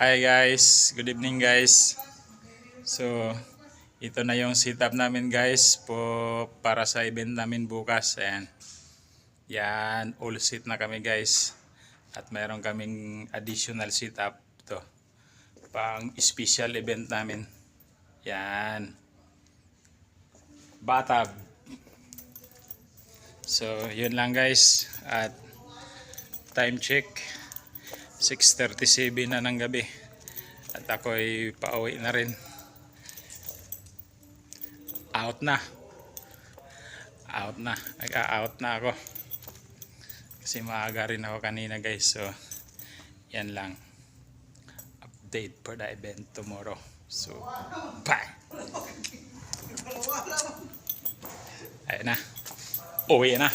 Hi guys, good evening guys. So, ito na yung setup namin guys para sa event namin bukas. Ayan. Yan, all set na kami guys. At mayroon kaming additional setup to pang special event namin. Yan. Batab. So, yun lang guys. At time check 6:37 na ng gabi. At ako'y pauwi na rin. Out na. Nag-out na ako. Kasi maaga rin ako kanina guys. So, yan lang. Update for the event tomorrow. So, bye! Ayun na. Uwi na.